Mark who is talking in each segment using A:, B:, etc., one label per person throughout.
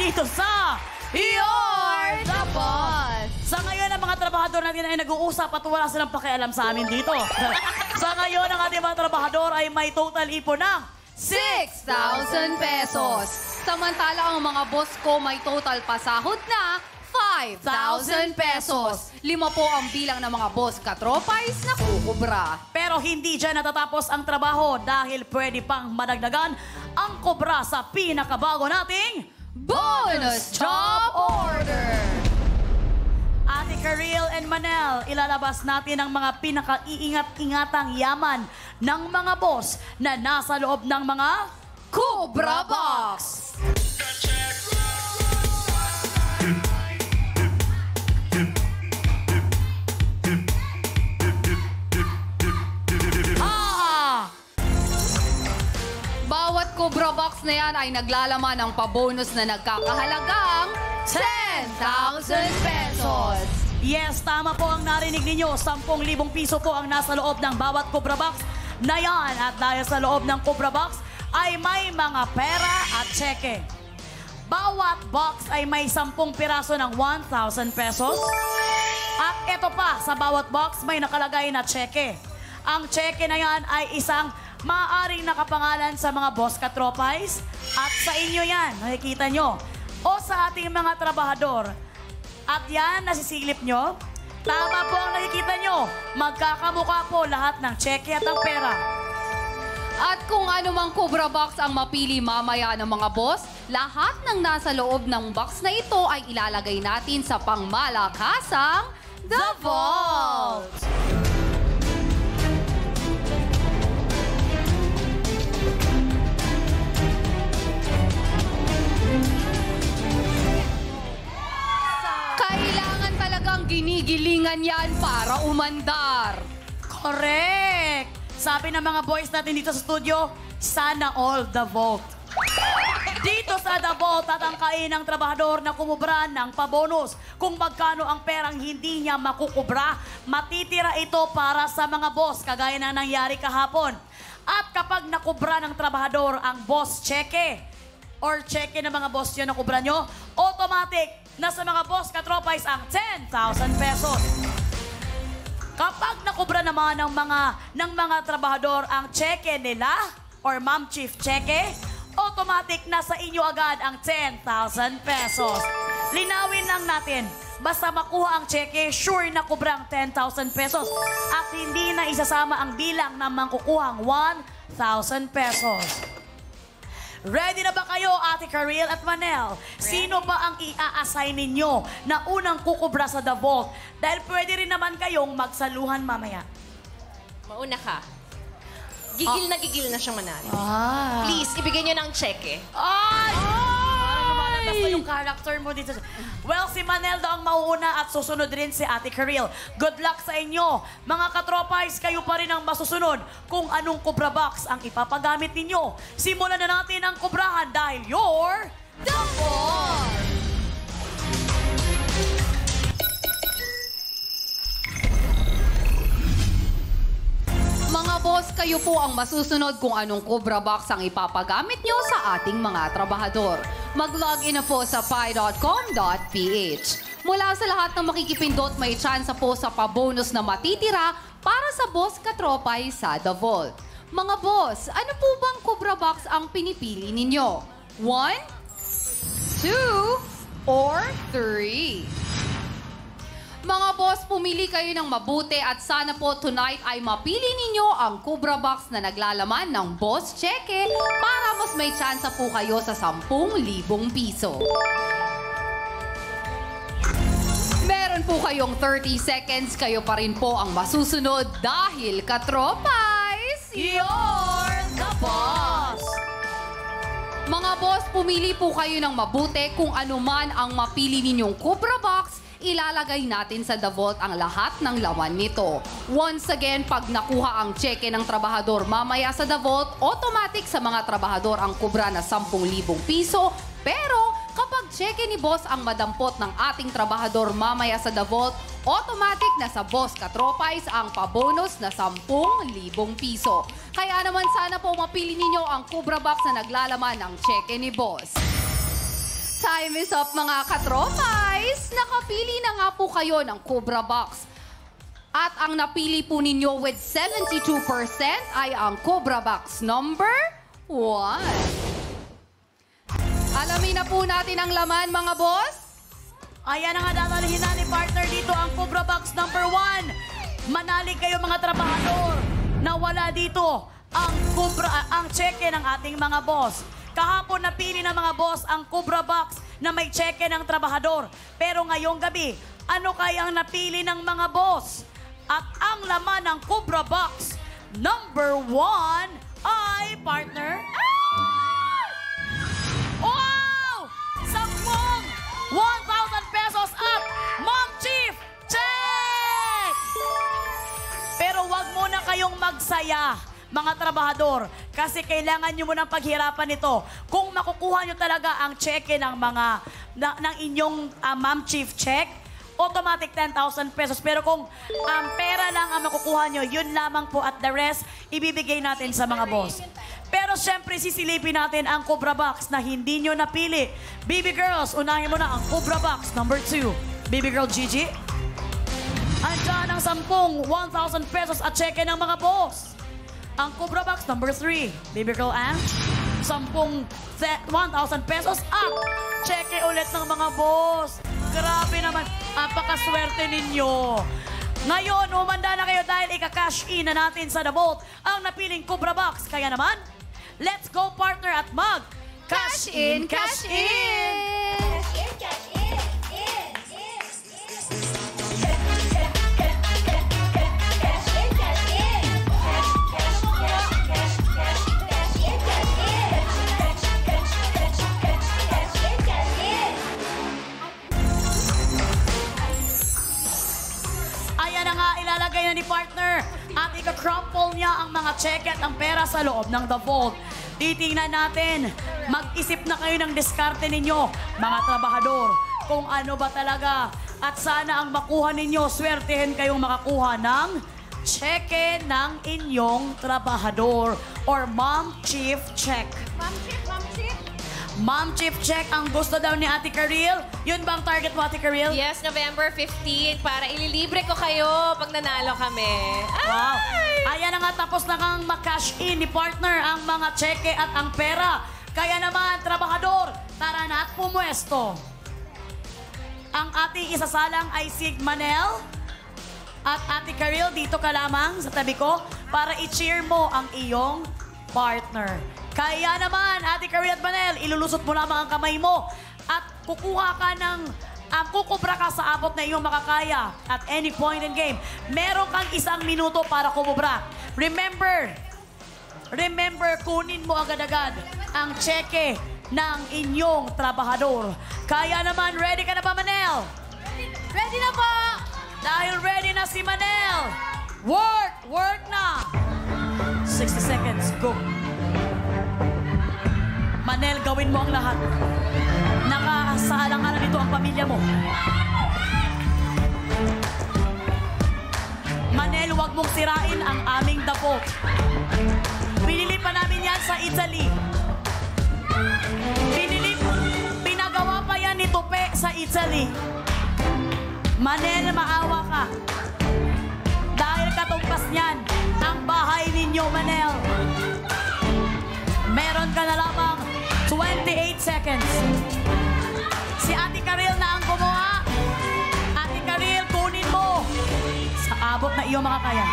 A: dito sa You're the Boss! Sa ngayon, ang mga trabahador natin ay nag-uusap at wala silang pakialam sa amin dito. Sa ngayon, ang ating mga trabahador ay may total ipon ng
B: 6,000 pesos. Samantala, ang mga boss ko may total pasahod na 5,000 pesos. 5 po ang bilang ng mga boss katropais na kukubra.
A: Pero hindi dyan natatapos ang trabaho dahil pwede pang madagdagan ang kubra sa pinakabago nating
B: Bonus Job Order!
A: Ate Karil and Manel, ilalabas natin ang mga pinaka-iingat-ingatang yaman ng mga boss na nasa loob ng mga
B: Cobra Box! Bawat Cobra Box na yan ay naglalaman ng pabonus na nagkakahalagang 10,000 pesos.
A: Yes, tama po ang narinig ninyo. 10,000 piso po ang nasa loob ng bawat Cobra Box na yan. At dahil sa loob ng Cobra Box ay may mga pera at tseke. Bawat box ay may 10 piraso ng 1,000 pesos. At ito pa, sa bawat box may nakalagay na tseke. Ang tseke na yan ay isang maaaring nakapangalan sa mga boss katropais. At sa inyo yan, nakikita nyo. O sa ating mga trabahador. At yan, nasisilip nyo. Tama po ang nakikita nyo. Magkakamukha po lahat ng tseke at ang pera.
B: At kung ano mang Cobra Box ang mapili mamaya ng mga boss, lahat ng nasa loob ng box na ito ay ilalagay natin sa pangmalakasang The Vault! Kailangan talagang ginigilingan yan para umandar.
A: Correct! Sabi ng mga boys natin dito sa studio, sana all The Vault. Dito sa The Vault, tatangkain ng trabahador na kumubra ng pabonus. Kung magkano ang perang hindi niya makukubra, matitira ito para sa mga boss, kagaya na nangyari kahapon. At kapag nakubra ng trabahador ang boss cheque, or cheque ng mga boss yun na kubra nyo, automatic na sa mga boss katropais ang 10,000 pesos. Kapag nakubra naman ng mga trabahador ang cheque nila, or Ma'am Chief cheque, automatic na sa inyo agad ang 10,000 pesos. Linawin lang natin, basta makuha ang cheque, sure na kubrang 10,000 pesos at hindi na isasama ang bilang na mangkukuhang 1,000 pesos. Ready na ba kayo, Ate Karil at Manel? Sino ba ang i-a-assign ninyo na unang kukubra sa The Vault? Dahil pwede rin naman kayong magsaluhan mamaya.
C: Mauna ka. Gigil na siyang manalo.
A: Ah.
C: Please, ibigay niyo ng cheque.
A: Ay! Parang lumalabas na yung character mo dito. Well, si Manel daw ang mauuna at susunod rin si Ate Karil. Good luck sa inyo. Mga katropais, kayo pa rin ang masusunod kung anong Cobra Box ang ipapagamit ninyo. Simulan na natin ang kubrahan dahil you're
B: The Vault! Mga boss, kayo po ang masusunod kung anong Cobra Box ang ipapagamit nyo sa ating mga trabahador. Mag-login na po sa pi.com.ph. Mula sa lahat ng makikipindot, may chance po sa pabonus na matitira para sa boss katropay sa The Vault. Mga boss, ano po bang Cobra Box ang pinipili ninyo? 1, 2, or 3? Mga boss, pumili kayo ng mabuti at sana po tonight ay mapili ninyo ang Cobra Box na naglalaman ng boss cheque para mas may chance po kayo sa 10,000 piso. Meron po kayong 30 seconds, kayo pa rin po ang masusunod dahil katropais,
A: You're the Boss!
B: Mga boss, pumili po kayo ng mabuti kung ano man ang mapili ninyong Cobra Box. Ilalagay natin sa The Vault ang lahat ng laman nito. Once again, pag nakuha ang cheque ng trabahador mamaya sa The Vault, automatic sa mga trabahador ang kubra na 10,000 piso. Pero kapag cheque ni boss ang madampot ng ating trabahador mamaya sa The Vault, automatic na sa boss katropais ang pabonus na 10,000 piso. Kaya naman sana po mapili ninyo ang Cobra Box na naglalaman ng cheque ni boss. time is up mga katropais. Nakapili na nga po kayo ng Cobra Box. At ang napili po ninyo with 72% ay ang Cobra Box number 1. Alamin na po natin ang laman mga boss.
A: Ayan na nga, dadalhin na ni partner dito ang Cobra Box number 1. Manalig kayo mga trabahador na wala dito ang cheque ng ating mga boss. Kahapon napili ng mga boss ang Cobra Box na may cheque ng trabahador. Pero ngayong gabi, ano kaya ang napili ng mga boss? At ang laman ng Cobra Box number 1 ay partner. Wow! 1,000 pesos at Mom Chief check! Pero wag muna kayong magsaya, mga trabahador, kasi kailangan nyo munang paghirapan ito. Kung makukuha nyo talaga ang cheque ng ng inyong Mom Chief check, automatic 10,000 pesos. Pero kung pera lang ang makukuha nyo, yun lamang po at the rest, ibibigay natin sa mga boss. Pero syempre, sisilipin natin ang Cobra Box na hindi nyo napili. Baby girls, unahin mo na ang Cobra Box number 2. Baby girl Gigi. Andyan ang 1,000 pesos at cheque ng mga boss. Ang Cobra Box number 3. Baby girl Ann. 1,000 pesos at cheque ulit ng mga boss. Grabe naman. Apakaswerte ninyo. Ngayon, umanda na kayo dahil ika-cash in na natin sa The Vault ang napiling Cobra Box. Kaya naman, let's go partner at mag cash in, cash in! Ayan na nga, ilalagay na ni partner at ika-crumple niya ang mga cheque at ang pera sa loob ng The Vault. Titingnan natin, mag-isip na kayo ng diskarte ninyo, mga trabahador, kung ano ba talaga. At sana ang makuha ninyo, swertehin kayong makakuha ng cheque ng inyong trabahador or Mom Chief check. Mom Chief check ang gusto daw ni Ate Karil. Yun ba ang target mo, Ate Karil?
C: Yes, November 15 para ililibre ko kayo pag nanalo kami.
A: Wow.
C: Ay!
A: Ayan na nga, tapos na kang mag-cash in ni partner ang mga cheque at ang pera. Kaya naman, trabahador, tara na at pumuesto. Ang ating isasalang ay si Manel. At Ate Karil, dito ka lamang sa tabi ko para i-cheer mo ang iyong partner. Kaya naman, Ate Karil at Manel, ilulusot mo lamang ang kamay mo at kukuha ka ng kukubra ka sa abot na iyong makakaya at any point in game. Meron kang 1 minuto para kumubra. Remember, kunin mo agad-agad ang cheque ng inyong trabahador. Kaya naman, ready ka na ba, Manel?
B: Ready na po!
A: Dahil ready na si Manel, work na! 60 seconds, go. Manel, gawin mo ang lahat. Nakasahalang-halang nito ang pamilya mo. Manel, huwag mong sirain ang aming The Vault. Pinili pa namin yan sa Italy. Pinagawa pa yan ni Tope sa Italy. Manel, maawa ka. Dahil katumpas niyan ang bahay ninyo, Manel. Meron ka na lamang 28 seconds. Si Ate Karil na ang gumawa. Ate Karil, kunin mo. Sa abot na iyong makakaya.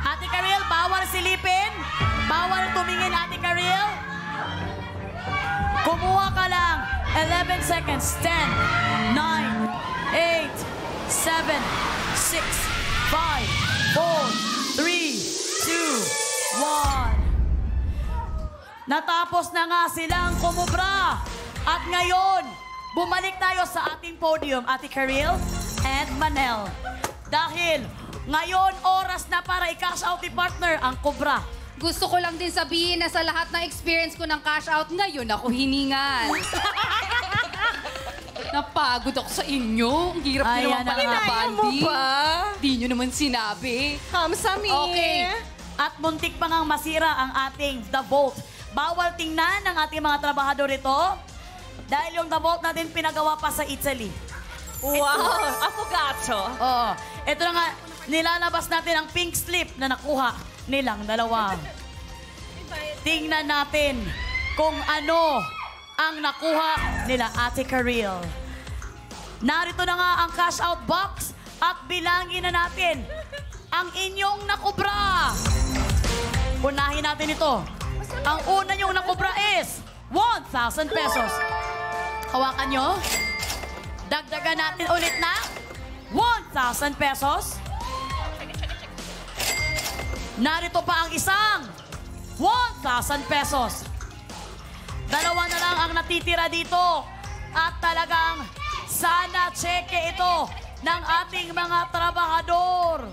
A: Ate Karil, bawal silipin. Bawal tumingin, Ate Karil. Kumuha ka lang. 11 seconds. 10, 9, 8, 7, 6, 5, 4, 3, 2, 1. Natapos na nga silang kumubra. At ngayon, bumalik tayo sa ating podium, Ate Karil and Manel. Dahil ngayon, oras na para i-cash out ni partner ang kubra.
B: Gusto ko lang din sabihin na sa lahat ng experience ko ng cash out, ngayon ako hiningal. Napagod ako sa inyo. Ang hirap nyo naman pala na bandi. Di nyo naman sinabi.
C: Kamsami.
B: Okay.
A: At muntik pa ngang masira ang ating The Vault. Bawal tingnan ng ating mga trabahador ito. Dahil yung The Vault natin pinagawa pa sa Italy.
C: Wow! Affogato.
A: Oo. Ito na nga, nilalabas natin ang pink slip na nakuha nilang dalawa. Tingnan natin kung ano ang nakuha nila Ate Karil. Narito na nga ang cash out box at bilangin na natin ang inyong nakubra. Unahin natin ito. Ang una nyong nakubra is 1,000 pesos. Hawakan nyo. Dagdagan natin ulit na 1,000 pesos. Narito pa ang isang 1,000 pesos. Dalawa na lang ang natitira dito. At talagang sana cheque ito ng ating mga trabahador.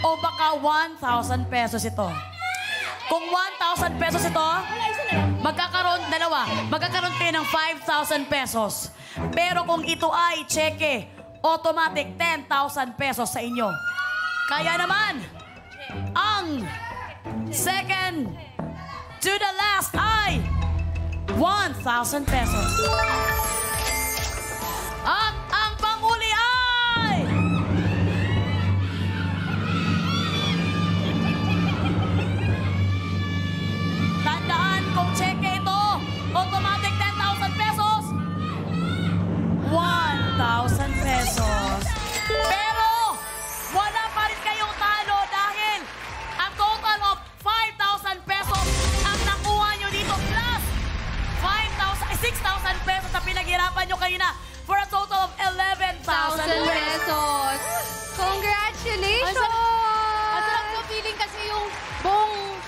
A: O baka 1,000 pesos ito. Kung 1,000 pesos ito, magkakaroon kayo ng 5,000 pesos. Pero kung ito ay cheque, automatic 10,000 pesos sa inyo. Kaya naman, ang second to the last ay 1,000 pesos. At ang panguli ay... Tandaan, kung cheque ito, automatic 10,000 pesos. 1,000 pesos. Pero, wala pa rin kayong talo dahil ang total of 5,000 pesos ang nakuha nyo dito plus 6,000 pesos na pinaghirapan nyo kanina for a total of 11,000
B: pesos. Congratulations!
D: Ang sarap ko feeling kasi yung buong,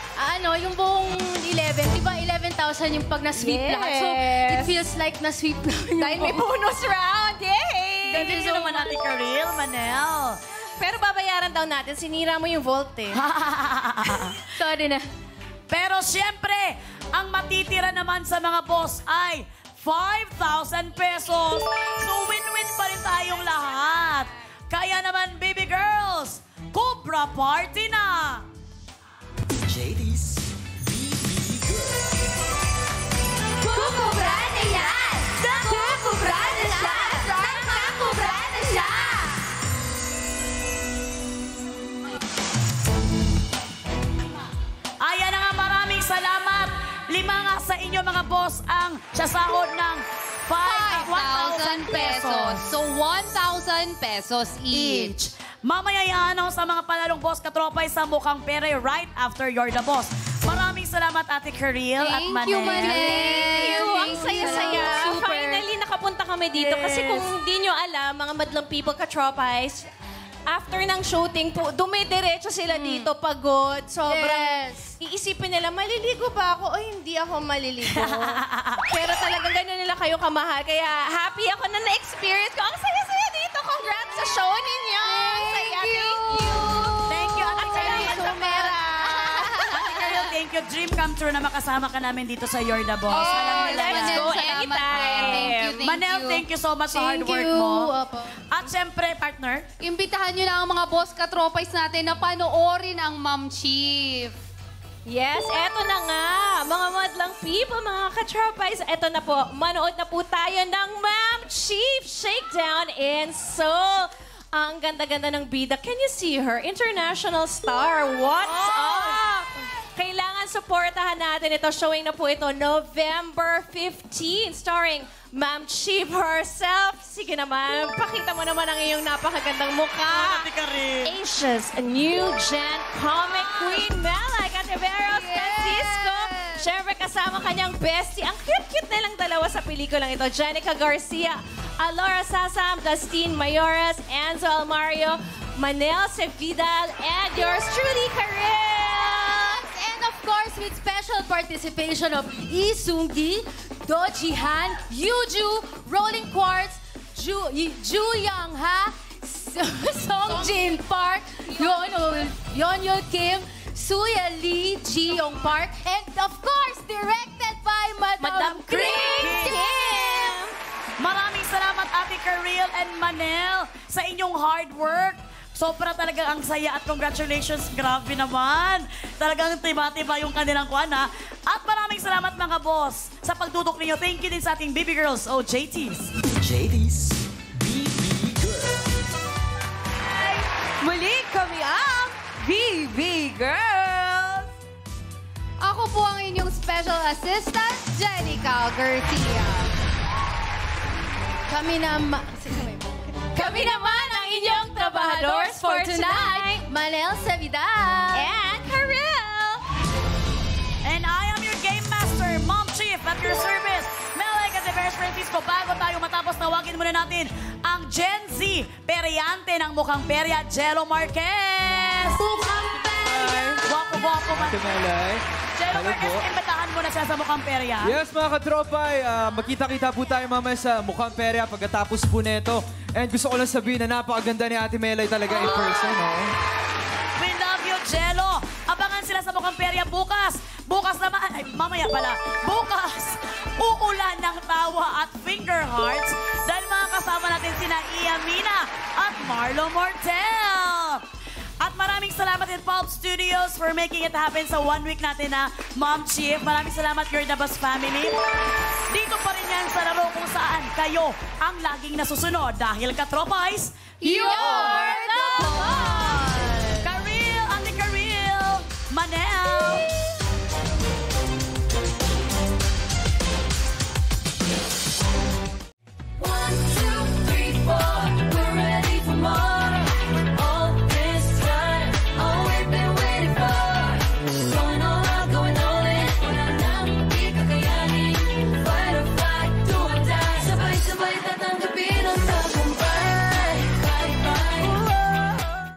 D: yung buong 11, di ba 11,000 yung pag na-sweep lahat. So, it feels like na-sweep namin.
C: Dahil may bonus round. Yay!
A: Ganda nyo naman Ate Karil, Manel.
C: Pero babayaran daw natin. Sinira mo yung vault eh.
D: Sorry na.
A: Pero siyempre, ang matitira naman sa mga boss ay 5,000 pesos. So win-win pa rin tayong lahat. Kaya naman, baby girls, Cobra Party na!
E: JD's BB Girl.
D: Kukubra na yan! Kukubra na siya! Kukubra na siya!
A: Ayan na nga, maraming salamat. 5 nga sa inyo mga boss ang sasahod ng
B: 5,000 pesos. So, 1,000 pesos each.
A: Mamaya i-announce sa mga panalong boss katropay sa Mukhang Pere right after You're the Boss. Maraming salamat Ate Karil at
B: Thank
A: Manel.
B: you, Manel.
C: Thank you. Ang
B: Thank
C: saya-saya.
B: you. Super.
C: Finally, nakapunta kami dito. Kasi kung hindi nyo alam, mga madlang people, katropais, after ng shooting po, dumidiretso sila dito, pagod. Sobrang iisipin nila, maliligo ba ako? O hindi ako maliligo. Pero talagang gano'n nila kayo kamahal. Kaya happy ako na na-experience ko. Ang saya-saya dito. Congrats sa show ninyo. Ang saya. Thank you.
A: Thank you, Ate
C: At
A: Karil.
C: salamat sa pera.
A: Ate Karil, thank you. Dream come true na makasama ka namin dito sa You're the Boss. Alam
C: Oh,
A: nila
C: let's
A: yan.
C: go
B: Salamat
C: anytime.
B: po. Thank you.
A: Manel, thank you so much sa hard work mo. At syempre, partner,
B: Imbitahan nyo na ang mga boss katropais natin na panoorin ang Ma'am Chief.
C: Yes, eto na nga. Mga madlang people, mga katropais, eto na po. Manood na po tayo ng Ma'am Chief Shakedown in Seoul. Ang ganda-ganda ng bida. Can you see her? International star. What's up? Kailangan supportahan natin ito. Showing na po ito November 15, starring Ma'am Chief herself. Sige naman, pakita mo naman ang iyong napakagandang mukha.
A: Ate Karil.
C: Asia's new gen comic queen, Melay Cantiveros Francisco. Siyempre kasama kanyang bestie. Ang cute-cute nilang dalawa sa pelikulang ito. Jenica Garcia, Alora Sasam, Dustin Mayores, Enzo Almario, Manel Sevidal, and yours truly, Karel.
D: And of course, with special participation of Lee Seung-gi, Do Ji-han, Yuju, Rolling Quartz, Ju Young-ha, Song Jin Park, Yeon Kim, Suya Lee, Ji Young Park, and of course, directed by Madam
C: Kring Kim.
A: Maraming salamat Ate Karil and Manel sa inyong hard work. Sobra talaga ang saya at congratulations. Grabe naman. Talagang tiba-tiba yung kanilang kuwan ha. At maraming salamat mga boss sa pagtutok ninyo. Thank you din sa ating baby girls o JTs.
E: JD's BB Girl.
F: Muli kami ang BB Girls!
B: Ako po ang inyong special assistant, Jenica Garcia.
D: Kami naman ang inyong trabahadores for tonight, Manel Savidad.
C: And Karel!
A: And I am your game master, Mom Chief, at your service, Melay Cateveras Francisco. Bago tayo matapos, tawagin muna natin ang Gen Z, peryante ng mukhang perya, Jello Marquez. Mukhang perya! Wapo-wapo man.
G: Melay.
A: Jello
G: Hello
A: Marquez,
G: po.
A: imbitahan mo na siya sa mukhang perya.
G: Yes, mga katropay, magkita-kita po tayo mamaya sa Mukhang Perya pagkatapos po nito. And gusto ko lang sabihin na napakaganda ni Ate Melay talaga in person. Oh.
A: We love you, Jello. Abangan sila sa mukhang perya bukas. Bukas naman, ay, mamaya pala. Bukas, uulan ng tawa at finger hearts dahil mga kasama natin sina Ia Mina at Marlo Mortel. At maraming salamat din Pulp Studios for making it happen sa 1 week natin na Mom Chief. Maraming salamat, You're the Best Family. Dito pa rin yan sa laro kung saan kayo ang laging nasusunod dahil Katropais,
B: You're the